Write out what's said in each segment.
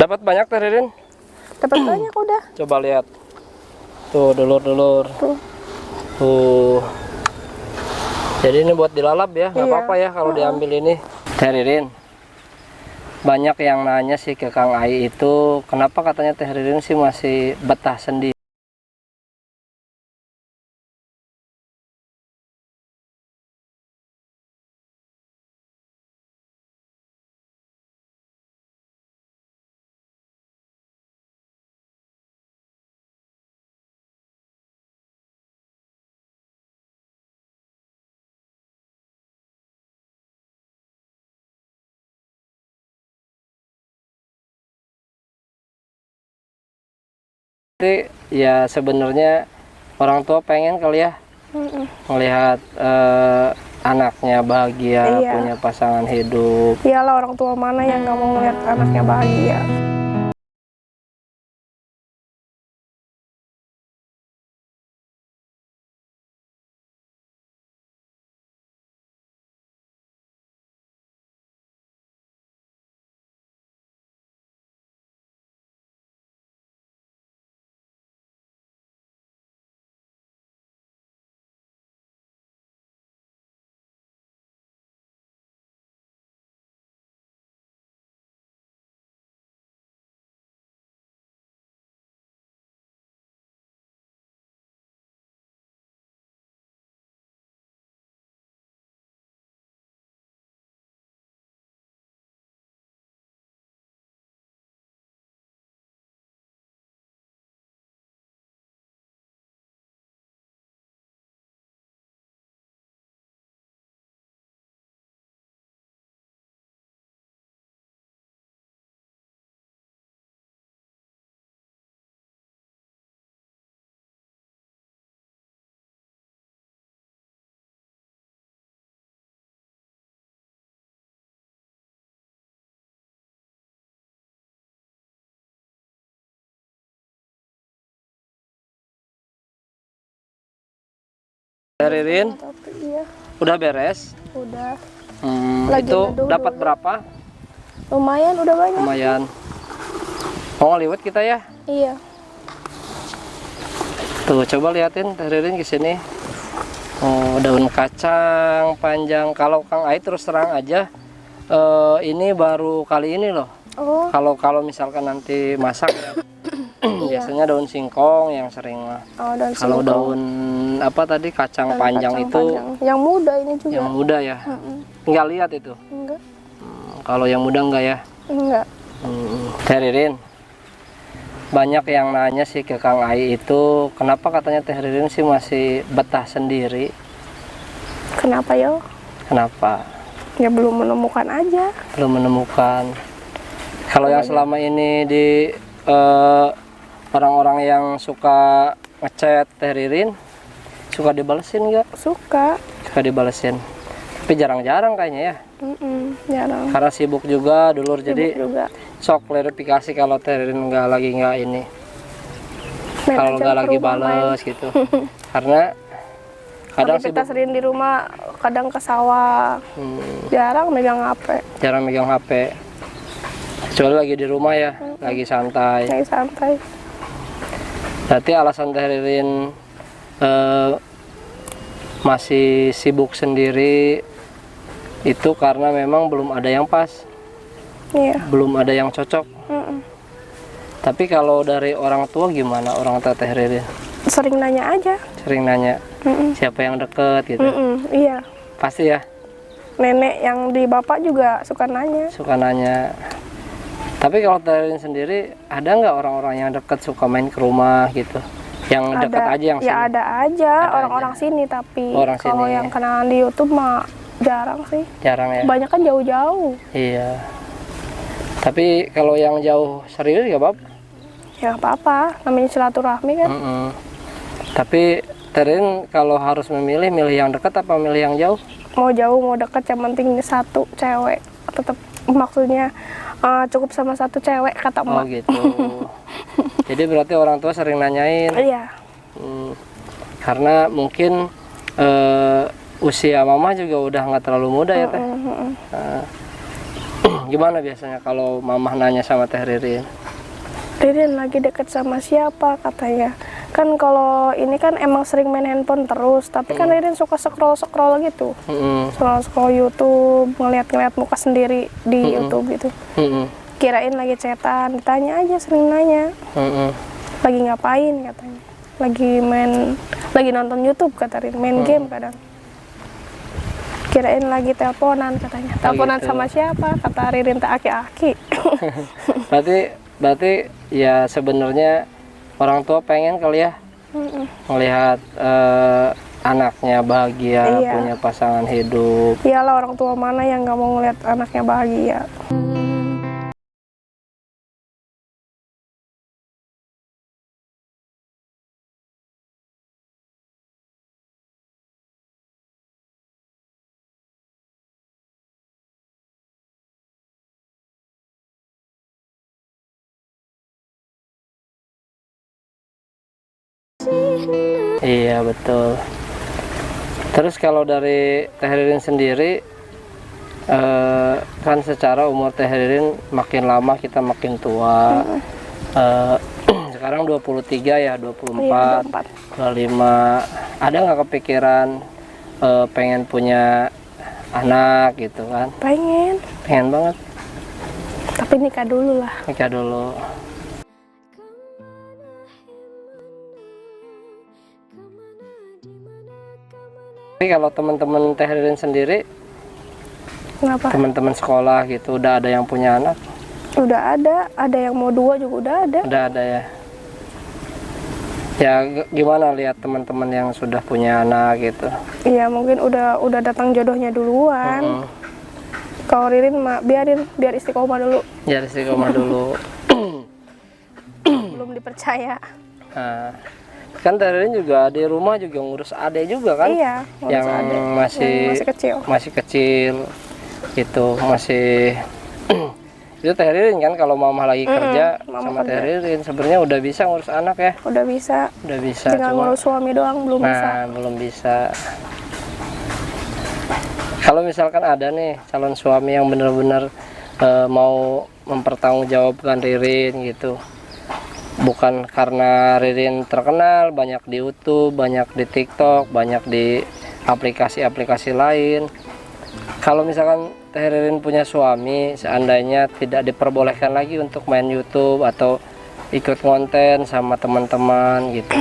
Dapat banyak Teh Ririn? Dapat banyak udah. Coba lihat. Tuh, dulur-dulur. Tuh. Jadi ini buat dilalap ya, nggak apa-apa ya kalau diambil ini. Teh Ririn, banyak yang nanya sih ke Kang Ai itu, kenapa katanya Teh Ririn sih masih betah sendiri. Ya sebenarnya orang tua pengen kali ya melihat anaknya bahagia, punya pasangan hidup. Iyalah, orang tua mana yang nggak mau ngeliat anaknya bahagia. Teh Ririn, Iya, udah beres? udah. Itu dapat berapa? Lumayan, udah banyak. Lumayan. Mau ngeliwat kita ya? Iya. Tuh, coba liatin Teh Ririn ke sini. Oh, daun kacang panjang. Kalau Kang Ai terus terang aja, ini baru kali ini loh. Oh. Kalau misalkan nanti masak ya, biasanya daun singkong yang sering lah. Oh, daun Kalau singkong. daun apa tadi kacang panjang Kacang itu panjang. Yang muda ini juga. yang muda ya. Nggak lihat itu. Enggak. Kalau yang muda enggak ya. Enggak. Teh Ririn, banyak yang nanya sih ke Kang Ai itu, kenapa katanya Teh Ririn sih masih betah sendiri. Kenapa yo? Kenapa? Ya belum menemukan aja. Belum menemukan. Kalau yang selama ini di orang-orang yang suka ngechat Teh Ririn, suka dibalesin nggak? Suka. Suka dibalesin. Tapi jarang-jarang kayaknya ya. Jarang. Karena sibuk juga dulur, jadi Juga. sok klarifikasi kalau Teh Ririn nggak ini. Kalau nggak lagi bales gitu. Karena kadang kita sibuk. sering di rumah, kadang ke sawah. Jarang megang HP. Jarang megang HP. Kecuali lagi di rumah ya, lagi santai. Lagi santai. Berarti alasan Teh Ririn masih sibuk sendiri itu karena memang belum ada yang pas. Iya. Belum ada yang cocok. Tapi kalau dari orang tua gimana, orang tua Teh Ririn? Sering nanya aja. Sering nanya siapa yang deket gitu. Iya. Pasti ya. Nenek yang di bapak juga suka nanya. Suka nanya. Tapi kalau Teh Ririn sendiri, ada nggak orang-orang yang deket suka main ke rumah gitu? Yang deket aja yang Ya sini? ada aja orang-orang sini, tapi kalau yang kenalan di YouTube mah jarang sih. Jarang ya? Banyak kan jauh-jauh. Iya. Tapi kalau yang jauh serius ya Bab? Ya apa-apa, namanya silaturahmi kan. Tapi Teh Ririn kalau harus memilih, milih yang dekat apa milih yang jauh? Mau jauh mau dekat, yang penting satu cewek. Tetap maksudnya cukup sama satu cewek, kata emak. Oh gitu. Jadi berarti orang tua sering nanyain. Iya. Karena mungkin usia mama juga udah nggak terlalu muda ya Teh. Gimana biasanya kalau mamah nanya sama Teh Ririn? Ririn lagi deket sama siapa katanya. Kan kalau ini kan emang sering main handphone terus, tapi kan Ririn suka scroll gitu. Scroll YouTube, ngeliat muka sendiri di YouTube gitu. Kirain lagi chatan, ditanya aja, sering nanya. Lagi ngapain katanya. Lagi nonton YouTube kata Ririn, main game kadang. Kirain lagi teleponan katanya. Teleponan gitu. sama siapa? Kata Ririn tak aki-aki. berarti ya sebenarnya orang tua pengen kali ya melihat anaknya bahagia, Iya. punya pasangan hidup. Iyalah, orang tua mana yang nggak mau ngeliat anaknya bahagia. Iya betul. Terus kalau dari Teh Ririn sendiri, kan secara umur Teh Ririn makin lama kita makin tua. Sekarang 23 ya, 24, 25. Ada nggak kepikiran pengen punya anak gitu kan? Pengen banget. Tapi nikah dulu lah. Nikah dulu. Tapi kalau teman-teman Teh Ririn sendiri, Kenapa? teman-teman sekolah gitu, udah ada yang punya anak? Udah ada yang mau 2 juga udah ada. Udah ada ya. Ya gimana lihat teman-teman yang sudah punya anak gitu? Iya, mungkin udah datang jodohnya duluan. Kalau Ririn mah biar istiqomah dulu. Biar istiqomah dulu. Belum dipercaya. Nah, kan Teh Ririn juga di rumah juga ngurus adek juga kan? Iya, ngurus yang adek. masih Masih kecil. Gitu, masih itu Teh Ririn kan kalau mama lagi kerja sama Teh Ririn sebenarnya udah bisa ngurus anak ya? Udah bisa. Tinggal ngurus suami doang belum bisa. Belum bisa. Kalau misalkan ada nih calon suami yang benar-benar mau mempertanggungjawabkan Ririn gitu, bukan karena Ririn terkenal banyak di YouTube, banyak di TikTok, banyak di aplikasi-aplikasi lain. Kalau misalkan Teh Ririn punya suami, seandainya tidak diperbolehkan lagi untuk main YouTube atau ikut konten sama teman-teman gitu.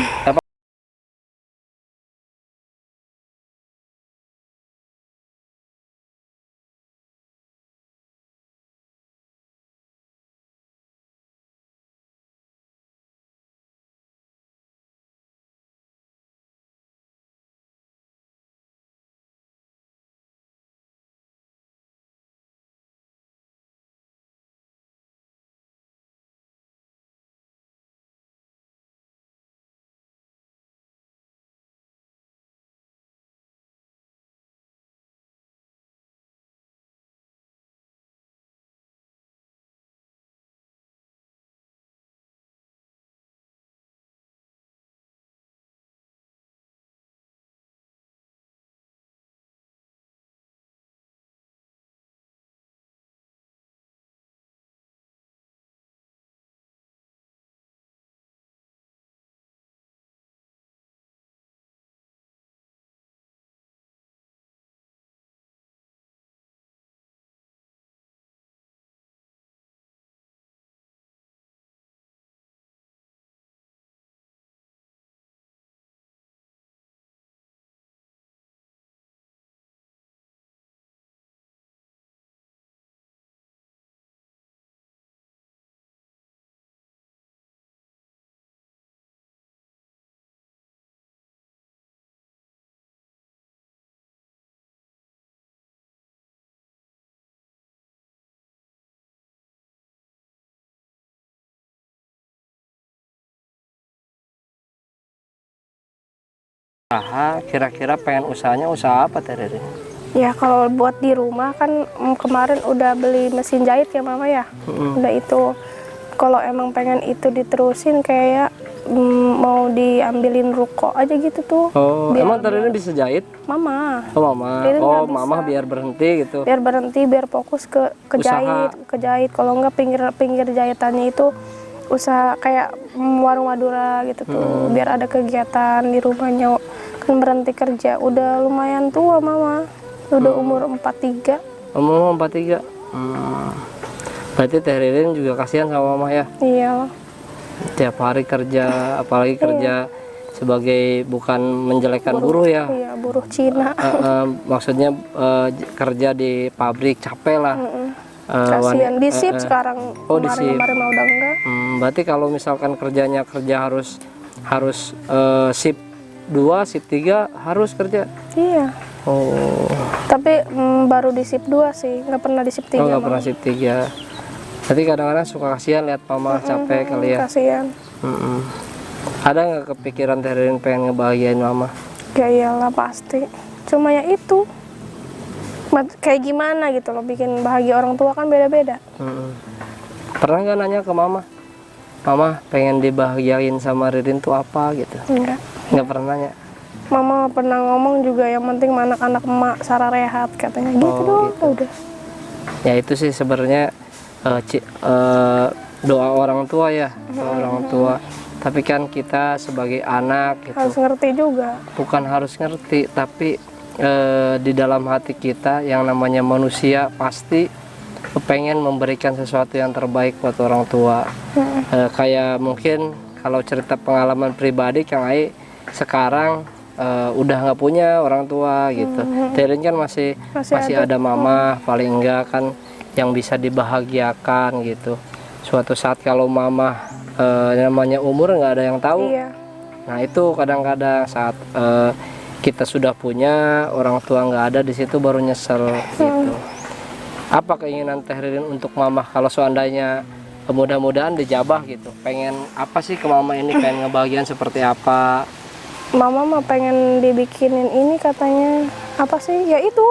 Kira-kira pengen usaha apa Teh Ririn? Ya kalau buat di rumah kan kemarin udah beli mesin jahit ya mama ya. Udah itu. kalau emang pengen itu diterusin kayak mau diambilin ruko aja gitu tuh. Oh, emang Teh Ririn bisa jahit? Mama. Oh, mama. Ririn Oh, nggak bisa. mama biar berhenti gitu. Biar berhenti, biar fokus ke jahit. Kalau enggak pinggir jahitannya itu usaha kayak warung Madura gitu tuh. Biar ada kegiatan di rumahnya. Kan berhenti kerja. Udah lumayan tua mama. Udah umur 43. Umur 43. Berarti Teh Ririn juga kasihan sama mama ya? Iya. Tiap hari kerja, apalagi kerja sebagai bukan menjelekkan buruh ya. Iya, buruh Cina. Maksudnya kerja di pabrik capek lah. Kasihan di sip sekarang. Oh, di sip. Kemarin mah udah enggak. Berarti kalau misalkan kerja harus sip 2, sip 3 harus kerja. Iya. Oh. Tapi baru di sip 2 sih, nggak pernah di sip 3. Oh, nggak pernah sip 3. Jadi kadang-kadang suka kasihan lihat mama capek kali ya. Kasihan. Ada nggak kepikiran Teh Ririn pengen ngebahagiain mama? Ya iyalah pasti. Cuma ya itu. Kayak gimana gitu loh, bikin bahagia orang tua kan beda-beda. Pernah nggak nanya ke mama? Mama pengen dibahagiain sama Ririn tuh apa gitu? Enggak. Nggak pernah nanya? Mama pernah ngomong juga yang penting anak-anak emak Sarah rehat katanya gitu doang. Udah. Ya itu sih sebenarnya doa orang tua ya, doa orang tua. Tapi kan kita sebagai anak gitu, Harus ngerti juga. bukan harus ngerti, tapi di dalam hati kita yang namanya manusia pasti pengen memberikan sesuatu yang terbaik buat orang tua. Kayak mungkin kalau cerita pengalaman pribadi Kang Ai sekarang udah nggak punya orang tua gitu. Teh Ririn kan masih ada mama, paling enggak kan yang bisa dibahagiakan gitu. Suatu saat kalau mama namanya umur nggak ada yang tahu. Iya. Nah itu kadang-kadang saat kita sudah punya orang tua nggak ada di situ baru nyesel gitu. Apa keinginan Teh Ririn untuk mama kalau seandainya mudah-mudahan dijabah gitu? Pengen apa sih ke mama ini? Pengen ngebahagiaan seperti apa? Mama mah pengen dibikinin ini katanya. Apa sih? Ya itu.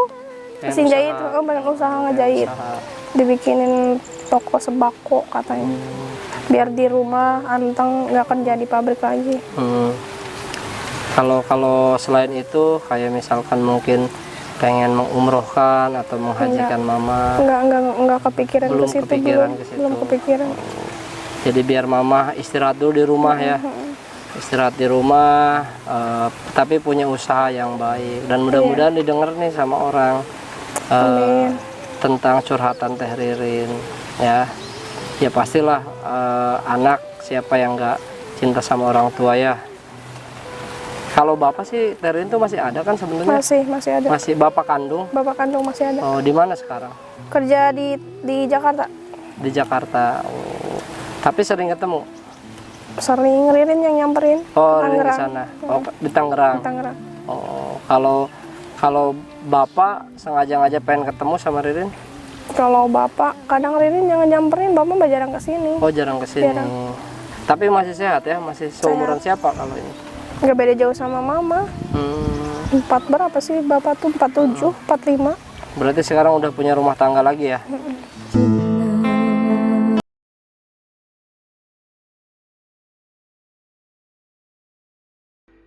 Mesin jahit, pengen usaha ngejahit. Dibikinin toko sembako katanya. Biar di rumah anteng nggak kerja di pabrik lagi. Kalau selain itu kayak misalkan mungkin pengen mengumrohkan atau menghajikan mama. Enggak kepikiran Belum ke situ, kepikiran ke situ. belum kepikiran. Jadi biar mama istirahat dulu di rumah ya. Istirahat di rumah, tapi punya usaha yang baik dan mudah-mudahan didengar nih sama orang tentang curhatan Teh Ririn ya. Ya pastilah anak siapa yang nggak cinta sama orang tua ya. Kalau bapak sih Teh Ririn tuh masih ada kan sebenarnya? Masih ada. Masih bapak kandung? Bapak kandung masih ada. Oh, di mana sekarang? Kerja di Jakarta. Di Jakarta. Oh. Tapi sering ketemu? Sering Ririn yang nyamperin. Oh, di sana. Oh, di Tangerang. Di Tangerang. Oh, kalau bapak sengaja pengen ketemu sama Ririn? Kalau bapak kadang Ririn yang nyamperin, bapak mah jarang kesini. Oh, jarang kesini. Jarang. Tapi masih sehat ya? Masih seumuran siapa kalau ini? Nggak beda jauh sama mama. 4 berapa sih bapak tuh? 47, 45. Berarti sekarang udah punya rumah tangga lagi ya?